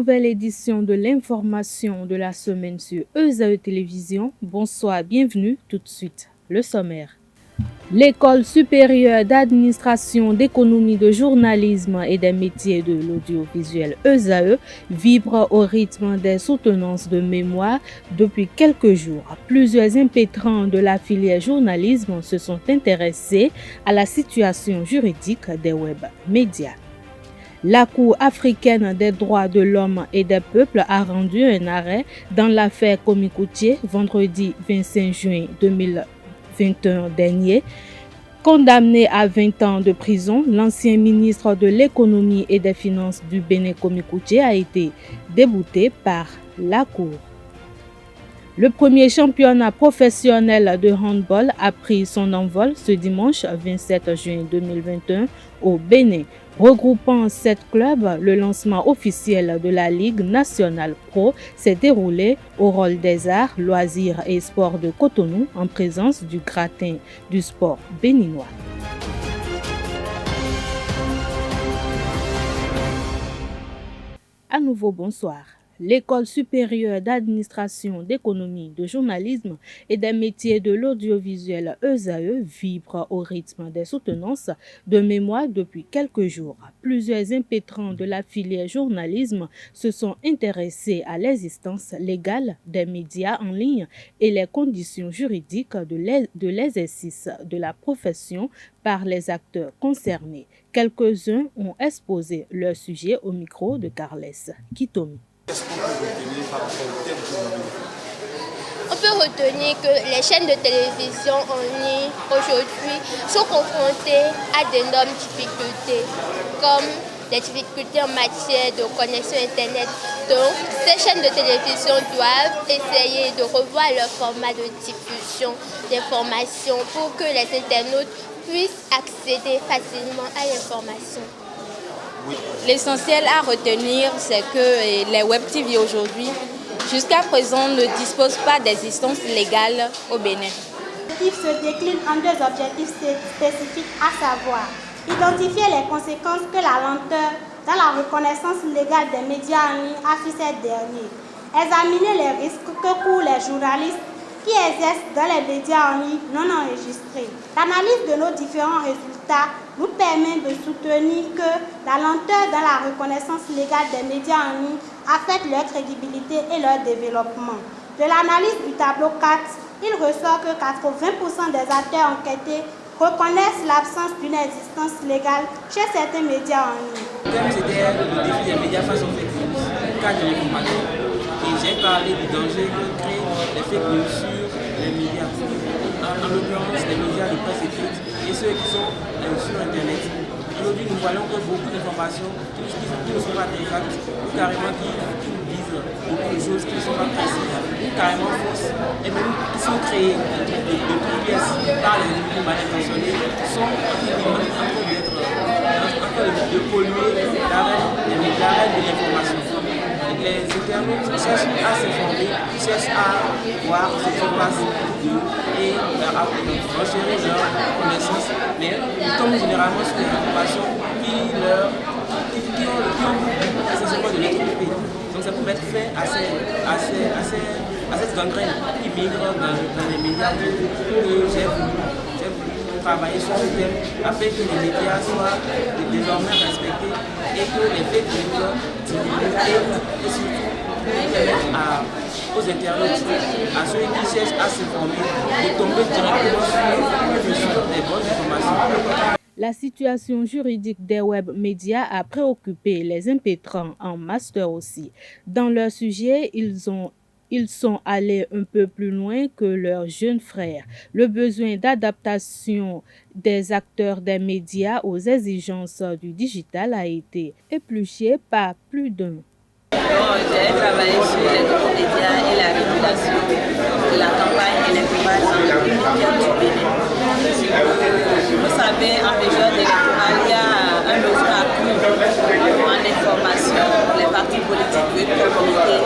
nouvelle édition de l'information de la semaine sur ESAE Télévision. Bonsoir, bienvenue. Tout de suite, le sommaire. L'École supérieure d'administration, d'économie, de journalisme et des métiers de l'audiovisuel ESAE vibre au rythme des soutenances de mémoire depuis quelques jours. Plusieurs impétrants de la filière journalisme se sont intéressés à la situation juridique des web médias. La Cour africaine des droits de l'homme et des peuples a rendu un arrêt dans l'affaire Komikoutié vendredi 25 juin 2021 dernier. Condamné à 20 ans de prison, l'ancien ministre de l'économie et des finances du Bénin Komikoutié a été débouté par la Cour. Le premier championnat professionnel de handball a pris son envol ce dimanche 27 juin 2021 au Bénin. Regroupant 7 clubs, le lancement officiel de la Ligue nationale pro s'est déroulé au Hall des Arts, Loisirs et Sports de Cotonou en présence du gratin du sport béninois. À nouveau, bonsoir. L'École supérieure d'administration, d'économie, de journalisme et des métiers de l'audiovisuel ESAE vibre au rythme des soutenances de mémoire depuis quelques jours. Plusieurs impétrants de la filière journalisme se sont intéressés à l'existence légale des médias en ligne et les conditions juridiques de l'exercice de la profession par les acteurs concernés. Quelques-uns ont exposé leur sujet au micro de Carles Kitomi. Qu'est-ce qu'on peut retenir par rapport au thème d'aujourd'hui? On peut retenir que les chaînes de télévision en ligne aujourd'hui sont confrontées à d'énormes difficultés, comme les difficultés en matière de connexion Internet. Donc, ces chaînes de télévision doivent essayer de revoir leur format de diffusion d'informations pour que les internautes puissent accéder facilement à l'information. L'essentiel à retenir, c'est que les web TV aujourd'hui, jusqu'à présent, ne disposent pas d'existence légale au Bénin. L'objectif se décline en 2 objectifs spécifiques, à savoir identifier les conséquences que la lenteur dans la reconnaissance légale des médias en ligne a sur ces derniers, examiner les risques que courent les journalistes qui exercent dans les médias en ligne non enregistrés. L'analyse de nos différents résultats nous permet de soutenir que la lenteur dans la reconnaissance légale des médias en ligne affecte leur crédibilité et leur développement. De l'analyse du tableau 4, il ressort que 80% des acteurs enquêtés reconnaissent l'absence d'une existence légale chez certains médias en ligne. Le thème, c'était le défi des médias face aux fake news, cas de l'information. Et j'ai parlé du danger que créent les fake news sur les médias. En l'occurrence, les médias de presse écrite et ceux qui sont sur Internet. Aujourd'hui, nous voyons que beaucoup d'informations qui ne sont pas exactes, ou carrément qui nous disent beaucoup de choses qui ne sont pas précises, ou carrément fausses, et même qui sont créées de pièces par les individus mal intentionnés, sont en train de polluer l'arène de l'information. Les internautes cherchent à s'informer, cherchent à voir ce qui se passe et à renchérir leur connaissance, mais ils tombent généralement sur des informations qui ont essentiellement de l'électricité. Donc ça peut mettre fin à cette gangrène qui migre dans les médias que j'ai voulu travailler sur ce thème afin que les médias soient désormais respectés et que les fake news diminuent et surtout permettent aux internautes, à ceux qui cherchent à s'informer, de tomber directement sur des bonnes informations. La situation juridique des web médias a préoccupé les impétrants en master aussi. Dans leur sujet, ils sont allés un peu plus loin que leurs jeunes frères. Le besoin d'adaptation des acteurs des médias aux exigences du digital a été épluché par plus d'un. J'ai travaillé sur les nouveaux médias et la régulation de la campagne électorale dans les médias du Bénin. Vous savez, en période électorale, il y a un besoin accru en information. Les partis politiques veulent communiquer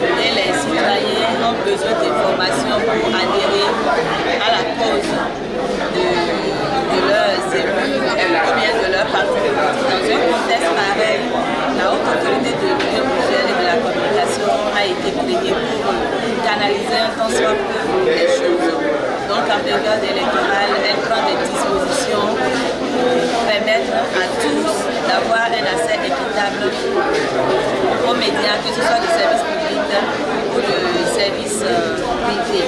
et les citoyens ont besoin d'informations pour adhérer à la cause de leurs élus ou bien de leur parti politique. Dans un contexte pareil, la haute autorité de l'Union mutuelle et de la canaliser un tant soit peu les choses. Donc en période électorale, elle prend des dispositions pour permettre à tous d'avoir un accès équitable aux médias, que ce soit du service public ou du service privé.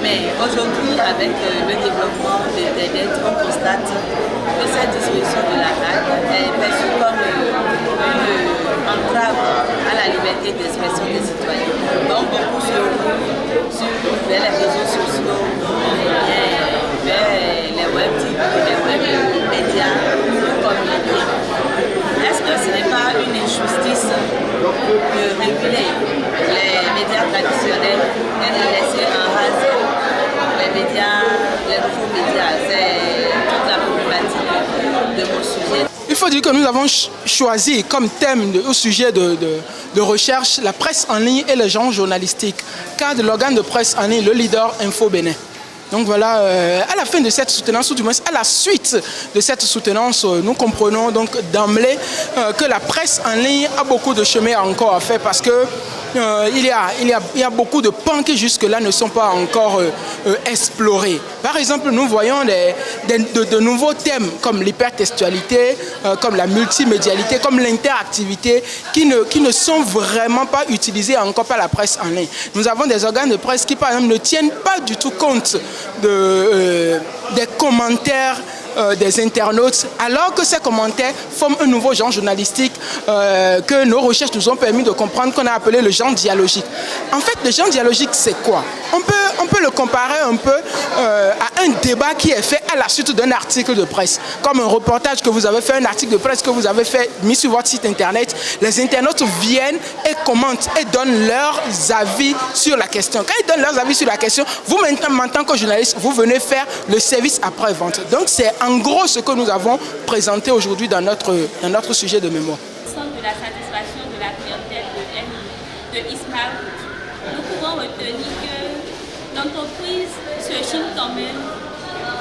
Mais aujourd'hui, avec le développement d'Internet, on constate que cette disposition de la RAC est perçue comme une entrave à la liberté d'expression des citoyens. Donc beaucoup vers les réseaux sociaux, vers les web TV, les web médias pour communiquer. Est-ce que ce n'est pas une injustice de réguler les médias traditionnels et de laisser en rase les médias, les nouveaux médias? C'est toute la problématique de mon sujet. Il faut dire que nous avons choisi comme thème au sujet de recherche la presse en ligne et le genre journalistique, car de l'organe de presse en ligne, le leader Info Bénin. Donc voilà, à la fin de cette soutenance, ou du moins à la suite de cette soutenance, nous comprenons donc d'emblée que la presse en ligne a beaucoup de chemin encore à faire parce que il y a beaucoup de pans qui jusque-là ne sont pas encore explorés. Par exemple, nous voyons de nouveaux thèmes comme l'hypertextualité, comme la multimédialité, comme l'interactivité qui ne sont vraiment pas utilisés encore par la presse en ligne. Nous avons des organes de presse qui, par exemple, ne tiennent pas du tout compte des commentaires des internautes, alors que ces commentaires forment un nouveau genre journalistique que nos recherches nous ont permis de comprendre, qu'on a appelé le genre dialogique. En fait, le genre dialogique, c'est quoi? On peut le comparer un peu à un débat qui est fait à la suite d'un article de presse. Comme un reportage que vous avez fait, un article de presse que vous avez fait, mis sur votre site internet. Les internautes viennent et commentent et donnent leurs avis sur la question. Quand ils donnent leurs avis sur la question, vous maintenant, en tant que journaliste, vous venez faire le service après-vente. Donc c'est en gros ce que nous avons présenté aujourd'hui dans notre sujet de mémoire. De la satisfaction de la clientèle de ISMAL, nous pouvons retenir que l'entreprise Searching Common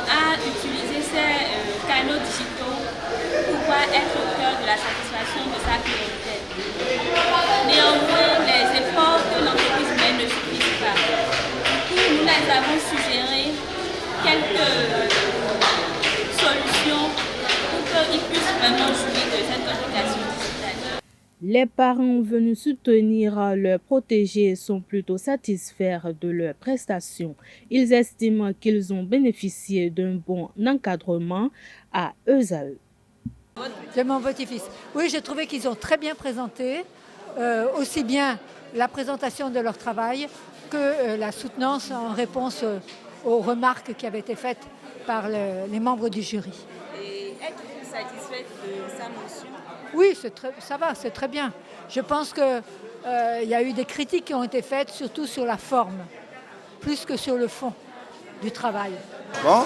a utilisé ses canaux digitaux pour pouvoir être au cœur de la satisfaction de sa clientèle. Néanmoins, les efforts que l'entreprise mène ne suffisent pas. Du coup, nous les avons suggéré quelques solutions pour qu'ils puissent vraiment jouir de cette application digitale. Les parents venus soutenir leurs protégés sont plutôt satisfaits de leurs prestations. Ils estiment qu'ils ont bénéficié d'un bon encadrement à eux à eux. C'est mon petit-fils. Oui, j'ai trouvé qu'ils ont très bien présenté, aussi bien la présentation de leur travail que la soutenance en réponse aux remarques qui avaient été faites par les membres du jury. Et êtes-vous satisfaite de sa motion? Oui, ça va, c'est très bien. Je pense qu'il y a eu des critiques qui ont été faites, surtout sur la forme, plus que sur le fond du travail. Bon,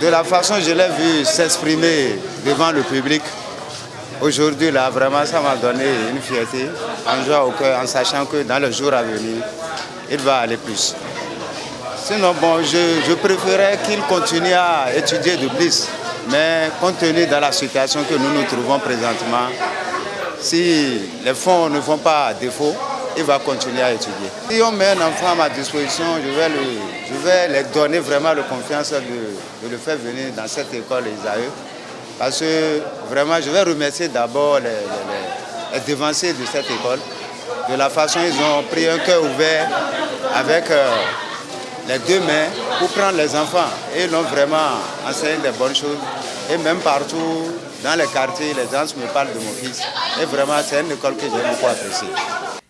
de la façon dont je l'ai vu s'exprimer devant le public, aujourd'hui, là, vraiment, ça m'a donné une fierté, en joie au cœur, en sachant que dans le jour à venir, il va aller plus. Sinon, bon, je préférais qu'il continue à étudier de plus. Mais compte tenu de la situation que nous nous trouvons présentement, si les fonds ne font pas défaut, il va continuer à étudier. Si on met un enfant à ma disposition, je vais lui donner vraiment la confiance de le faire venir dans cette école Isaïe. Parce que vraiment, je vais remercier d'abord les devanciers de cette école, de la façon dont ils ont pris un cœur ouvert avec les deux mains pour prendre les enfants. Et ils l'ont vraiment enseigné des bonnes choses. Et même partout, dans les quartiers, les gens me parlent de mon fils. Et vraiment, c'est une école que j'ai beaucoup appréciée.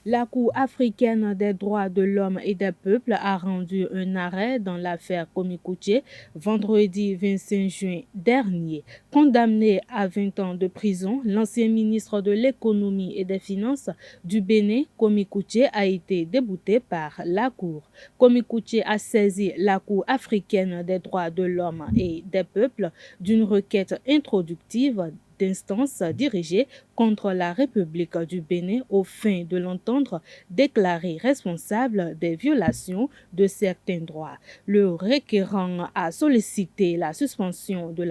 La Cour africaine des droits de l'homme et des peuples a rendu un arrêt dans l'affaire Komikuche vendredi 25 juin dernier. Condamné à 20 ans de prison, l'ancien ministre de l'économie et des finances du Bénin, Komikuche, a été débouté par la Cour. Komikuche a saisi la Cour africaine des droits de l'homme et des peuples d'une requête introductive d'instance dirigée contre la République du Bénin aux fins de l'entendre déclaré responsable des violations de certains droits. Le requérant a sollicité la suspension de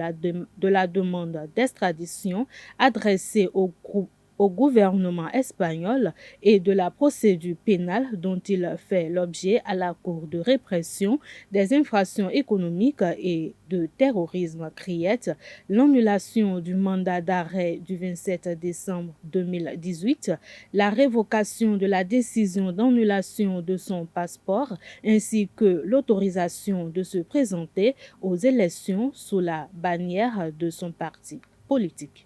la demande d'extradition adressée au groupe au gouvernement espagnol et de la procédure pénale dont il fait l'objet à la Cour de répression des infractions économiques et de terrorisme criette l'annulation du mandat d'arrêt du 27 décembre 2018, la révocation de la décision d'annulation de son passeport ainsi que l'autorisation de se présenter aux élections sous la bannière de son parti politique.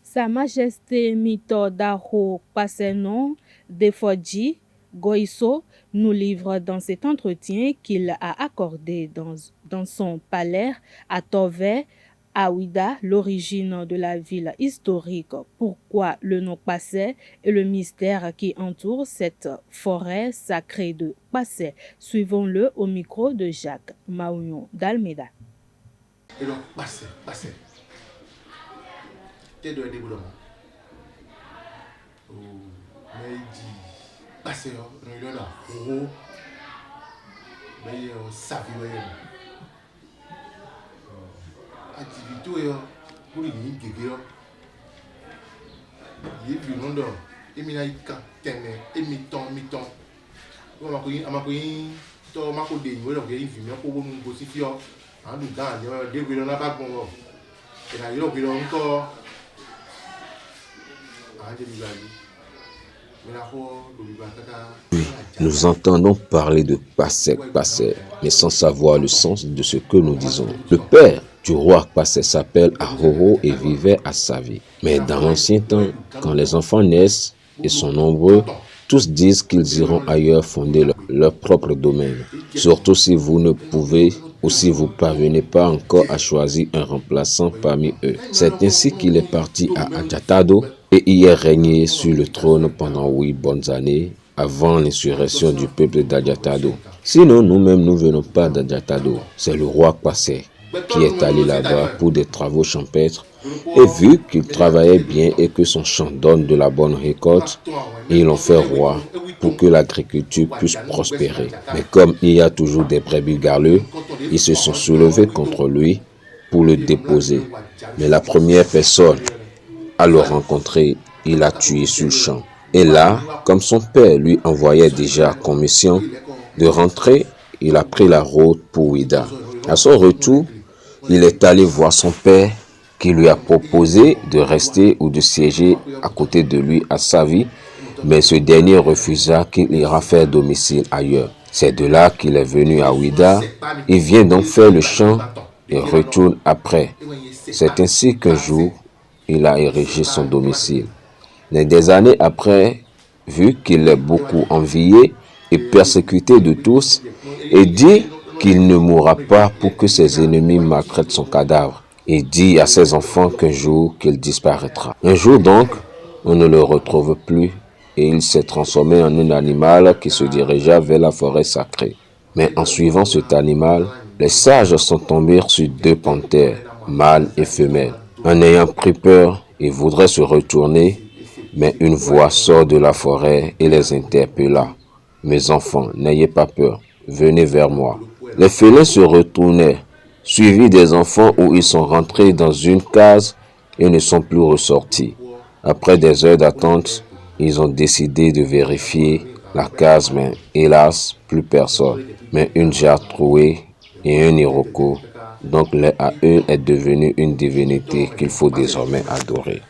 Sa Majesté Mito Daro Passenon Defodji Goïso nous livre dans cet entretien qu'il a accordé dans son palais à Tové, à Ouida, l'origine de la ville historique, pourquoi le nom Passé et le mystère qui entoure cette forêt sacrée de Passé. Suivons-le au micro de Jacques Maouillon d'Almeida. Et donc, Passé. T'es de développement. Mais il dit, Passé, il y a là, gros, mais ça vit. Activité pour les guéguer. Il est plus long et il a eu qu'un et mi-temps. On m'a connu, on m'a connu, il a eu une pour nous gossiper. En nous gagnant, des gars n'a pas bon. Et là, il a encore. Oui, nous entendons parler de Passé, mais sans savoir le sens de ce que nous disons. Le père du roi Passé s'appelle Ahoro et vivait à Savi. Mais dans l'ancien temps, quand les enfants naissent et sont nombreux, tous disent qu'ils iront ailleurs fonder leur propre domaine. Surtout si vous ne pouvez ou si vous ne parvenez pas encore à choisir un remplaçant parmi eux. C'est ainsi qu'il est parti à Adjatado et y est régné sur le trône pendant 8 bonnes années avant l'insurrection du peuple d'Adjatado. Sinon, nous-mêmes, nous ne venons pas d'Adjatado. C'est le roi Passé qui est allé là-bas pour des travaux champêtres et vu qu'il travaillait bien et que son champ donne de la bonne récolte, ils l'ont fait roi pour que l'agriculture puisse prospérer. Mais comme il y a toujours des brebis galeux, ils se sont soulevés contre lui pour le déposer. Mais la première personne à le rencontrer, il l'a tué sur le champ. Et là, comme son père lui envoyait déjà commission de rentrer, il a pris la route pour Ouida. À son retour, il est allé voir son père qui lui a proposé de rester ou de siéger à côté de lui à Savi, mais ce dernier refusa qu'il ira faire domicile ailleurs. C'est de là qu'il est venu à Ouida. Il vient donc faire le champ et retourne après. C'est ainsi qu'un jour, il a érigé son domicile. Mais des années après, vu qu'il est beaucoup envié et persécuté de tous, il dit qu'il ne mourra pas pour que ses ennemis maltraitent son cadavre. Il dit à ses enfants qu'un jour qu'il disparaîtra. Un jour donc, on ne le retrouve plus et il s'est transformé en un animal qui se dirigea vers la forêt sacrée. Mais en suivant cet animal, les sages sont tombés sur 2 panthères, mâles et femelles. En ayant pris peur, ils voudraient se retourner, mais une voix sort de la forêt et les interpella. « Mes enfants, n'ayez pas peur, venez vers moi. » Les félins se retournèrent, suivis des enfants où ils sont rentrés dans une case et ne sont plus ressortis. Après des heures d'attente, ils ont décidé de vérifier la case, mais hélas, plus personne. Mais une jarre trouée et un iroko. Donc l'un à eux est devenu une divinité qu'il faut désormais adorer.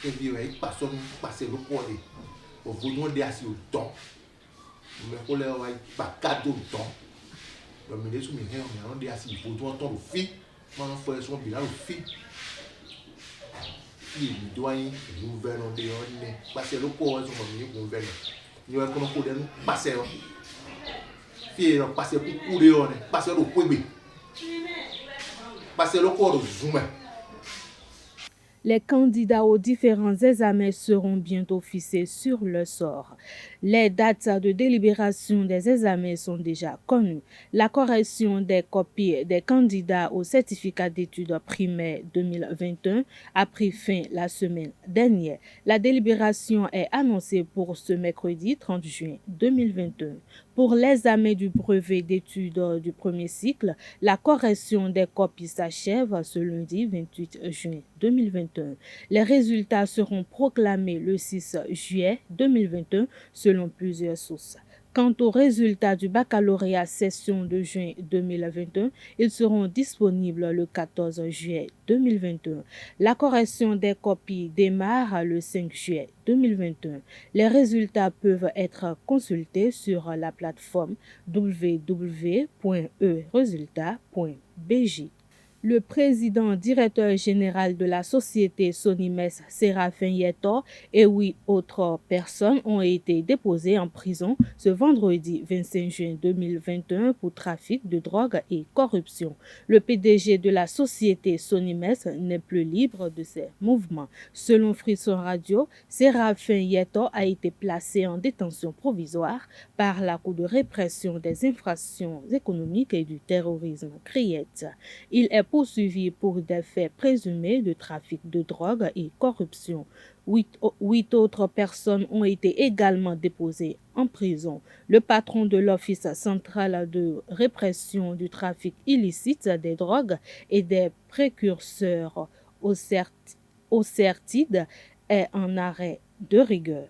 c'est dire que personne passe le corps au bout de assis au temps mais pour les pas cadeau au temps donc mais les sous mais on dit assis il faut temps le fille maintenant faire son bilan le fille il doit y nouvelle on dit on passer le corps sur mon nouvelle nous avons qu'on peut passer fille passer pour couler on passer le poids passer le corps zoom. Les candidats aux différents examens seront bientôt fixés sur le sort. Les dates de délibération des examens sont déjà connues. La correction des copies des candidats au certificat d'études primaires 2021 a pris fin la semaine dernière. La délibération est annoncée pour ce mercredi 30 juin 2021. Pour l'examen du brevet d'études du premier cycle, la correction des copies s'achève ce lundi 28 juin 2021. Les résultats seront proclamés le 6 juillet 2021 selon plusieurs sources. Quant aux résultats du baccalauréat session de juin 2021, ils seront disponibles le 14 juillet 2021. La correction des copies démarre le 5 juillet 2021. Les résultats peuvent être consultés sur la plateforme www.eresultats.bj. Le président directeur général de la société Sonimes, Séraphin Yetor, et 8 autres personnes ont été déposées en prison ce vendredi 25 juin 2021 pour trafic de drogue et corruption. Le PDG de la société Sonimes n'est plus libre de ses mouvements. Selon Frisson Radio, Séraphin Yetor a été placé en détention provisoire par la Cour de répression des infractions économiques et du terrorisme CRIET. Il est poursuivi pour des faits présumés de trafic de drogue et corruption. 8 autres personnes ont été également déposées en prison. Le patron de l'Office central de répression du trafic illicite des drogues et des précurseurs au CERTID est en arrêt de rigueur.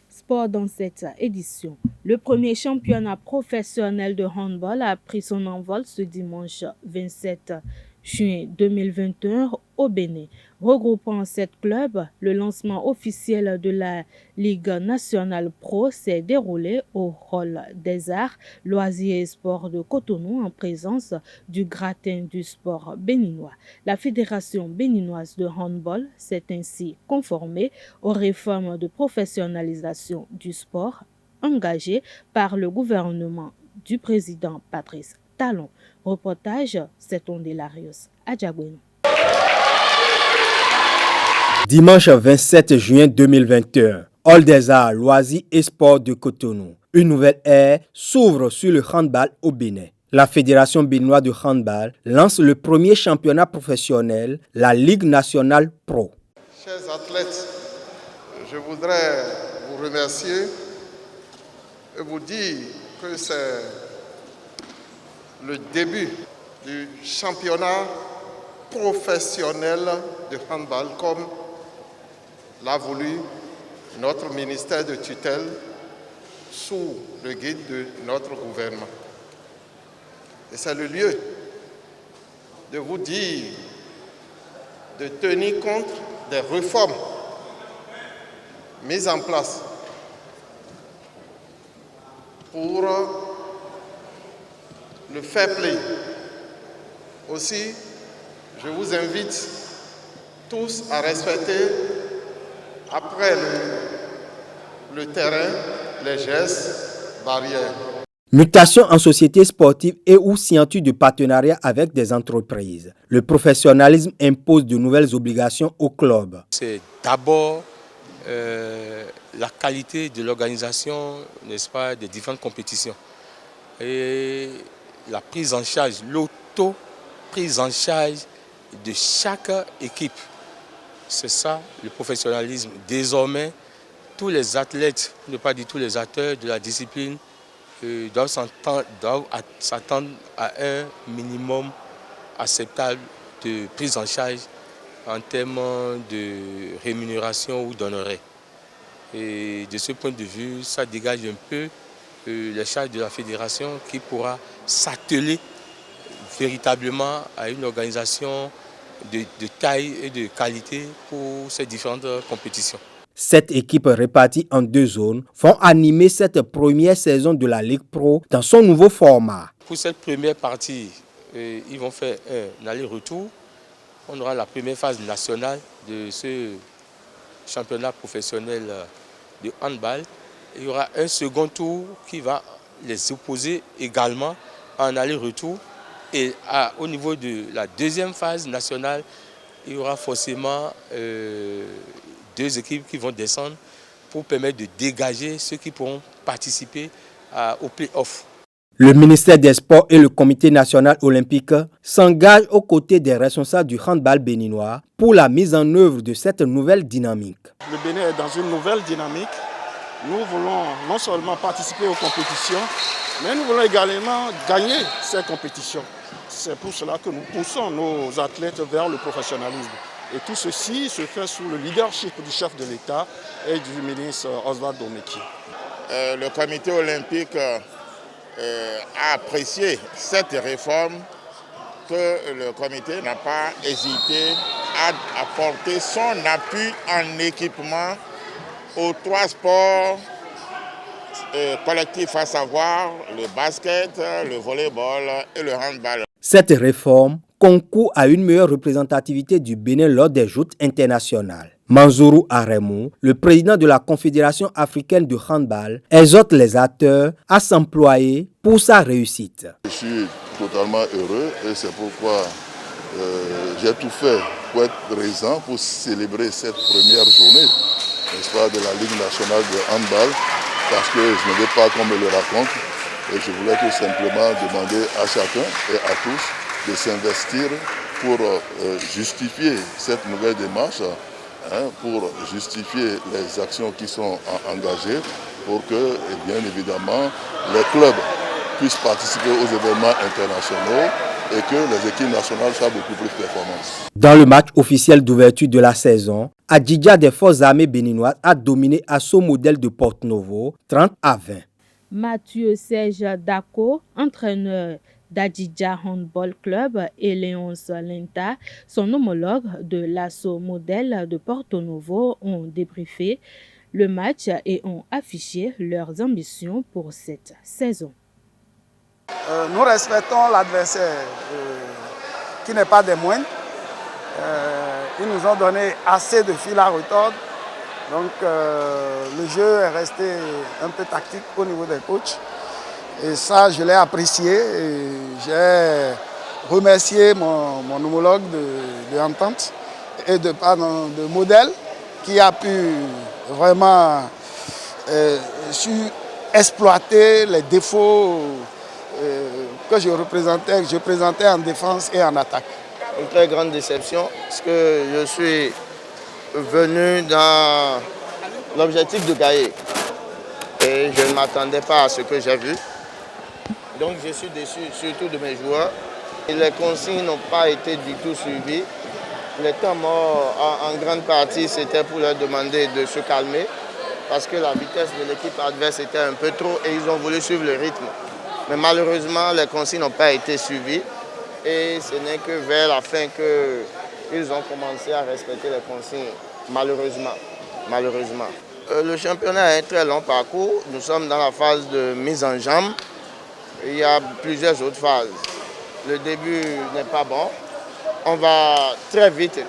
Sport dans cette édition. Le premier championnat professionnel de handball a pris son envol ce dimanche 27 juin 2021 au Bénin. Regroupant 7 clubs, le lancement officiel de la Ligue nationale pro s'est déroulé au Hall des Arts, Loisirs et Sports de Cotonou en présence du gratin du sport béninois. La Fédération béninoise de handball s'est ainsi conformée aux réformes de professionnalisation du sport engagées par le gouvernement du président Patrice Talon. Reportage, c'est Ondelarios Adjaboueno. Dimanche 27 juin 2021, Hall des Arts, Loisirs et Sports de Cotonou. Une nouvelle ère s'ouvre sur le handball au Bénin. La Fédération béninoise de handball lance le premier championnat professionnel, la Ligue nationale pro. Chers athlètes, je voudrais vous remercier et vous dire que c'est le début du championnat professionnel de handball comme l'a voulu notre ministère de tutelle sous le guide de notre gouvernement. Et c'est le lieu de vous dire de tenir compte des réformes mises en place pour le fair play. Aussi, je vous invite tous à respecter, après le terrain, les gestes barrières. Mutation en société sportive et ou signature de partenariat avec des entreprises. Le professionnalisme impose de nouvelles obligations au club. C'est d'abord la qualité de l'organisation, n'est-ce pas, des différentes compétitions. Et la prise en charge, l'auto-prise en charge de chaque équipe. C'est ça le professionnalisme. Désormais, tous les athlètes, pour ne pas dire tous les acteurs de la discipline, doivent s'attendre à un minimum acceptable de prise en charge en termes de rémunération ou d'honoraires. Et de ce point de vue, ça dégage un peu les charges de la fédération qui pourra s'atteler véritablement à une organisation de taille et de qualité pour ces différentes compétitions. 7 équipes réparties en 2 zones vont animer cette première saison de la Ligue Pro dans son nouveau format. Pour cette première partie, ils vont faire un aller-retour. On aura la première phase nationale de ce championnat professionnel de handball. Il y aura un second tour qui va les opposer également en aller-retour. Et au niveau de la deuxième phase nationale, il y aura forcément 2 équipes qui vont descendre pour permettre de dégager ceux qui pourront participer au play-off. Le ministère des Sports et le Comité national olympique s'engagent aux côtés des responsables du handball béninois pour la mise en œuvre de cette nouvelle dynamique. Le Bénin est dans une nouvelle dynamique. Nous voulons non seulement participer aux compétitions, mais nous voulons également gagner ces compétitions. C'est pour cela que nous poussons nos athlètes vers le professionnalisme. Et tout ceci se fait sous le leadership du chef de l'État et du ministre Oswald Domeki. Le comité olympique a apprécié cette réforme, que le comité n'a pas hésité à apporter son appui en équipement aux 3 sports collectifs, à savoir le basket, le volleyball et le handball. Cette réforme concourt à une meilleure représentativité du Bénin lors des joutes internationales. Manzourou Aremou, le président de la Confédération africaine de handball, exhorte les acteurs à s'employer pour sa réussite. Je suis totalement heureux et c'est pourquoi j'ai tout fait pour être présent pour célébrer cette première journée, n'est-ce pas, de la Ligue nationale de handball, parce que je ne veux pas qu'on me le raconte et je voulais tout simplement demander à chacun et à tous de s'investir pour justifier cette nouvelle démarche, pour justifier les actions qui sont engagées, pour que, bien évidemment, les clubs puissent participer aux événements internationaux et que les équipes nationales soient beaucoup plus performantes. Dans le match officiel d'ouverture de la saison, Adjidja des forces armées béninoises a dominé Asso Modèle de Porto-Novo 30 à 20. Mathieu Serge Dako, entraîneur d'Adjidja Handball Club, et Léonce Lenta, son homologue de l'Asso Modèle de Porto-Novo, ont débriefé le match et ont affiché leurs ambitions pour cette saison. Nous respectons l'adversaire qui n'est pas des moindres. Ils nous ont donné assez de fil à retordre. Donc le jeu est resté un peu tactique au niveau des coachs. Et ça, je l'ai apprécié. J'ai remercié mon homologue de Entente et de Modèle qui a pu vraiment exploiter les défauts que je présentais en défense et en attaque. Une très grande déception parce que je suis venu dans l'objectif de gagner et je ne m'attendais pas à ce que j'ai vu. Donc je suis déçu surtout de mes joueurs. Et les consignes n'ont pas été du tout suivies. Les temps morts en grande partie c'était pour leur demander de se calmer parce que la vitesse de l'équipe adverse était un peu trop et ils ont voulu suivre le rythme. Mais malheureusement, les consignes n'ont pas été suivies et ce n'est que vers la fin qu'ils ont commencé à respecter les consignes, malheureusement. Le championnat est un très long parcours. Nous sommes dans la phase de mise en jambe. Il y a plusieurs autres phases. Le début n'est pas bon. On va très vite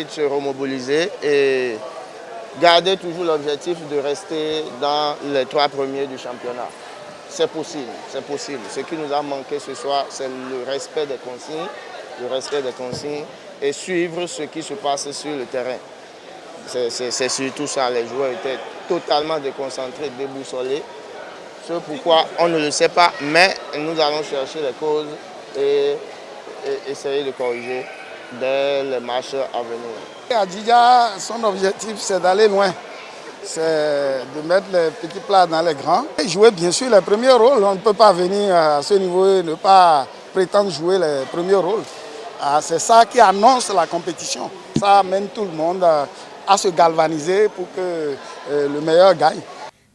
se remobiliser et garder toujours l'objectif de rester dans les 3 premiers du championnat. C'est possible, c'est possible. Ce qui nous a manqué ce soir, c'est le respect des consignes et suivre ce qui se passe sur le terrain. C'est surtout ça, les joueurs étaient totalement déconcentrés, déboussolés. C'est pourquoi on ne le sait pas, mais nous allons chercher les causes et essayer de corriger dès les matchs à venir. Adjidja, son objectif, c'est d'aller loin. C'est de mettre les petits plats dans les grands. Et jouer bien sûr les premiers rôles. On ne peut pas venir à ce niveau et ne pas prétendre jouer les premiers rôles. C'est ça qui annonce la compétition. Ça amène tout le monde à se galvaniser pour que le meilleur gagne.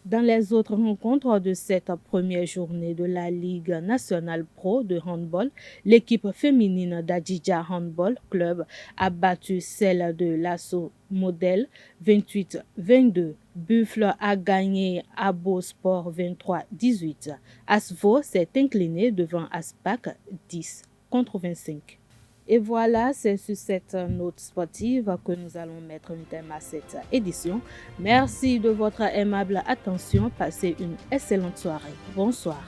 Dans les autres rencontres de cette première journée de la Ligue nationale pro de handball, l'équipe féminine d'Adjidja Handball Club a battu celle de l'Asso Modèle 28-22. Buffle a gagné Abo Sport 23-18. Asvo s'est incliné devant Aspac 10-25. Et voilà, c'est sur cette note sportive que nous allons mettre un terme à cette édition. Merci de votre aimable attention. Passez une excellente soirée. Bonsoir.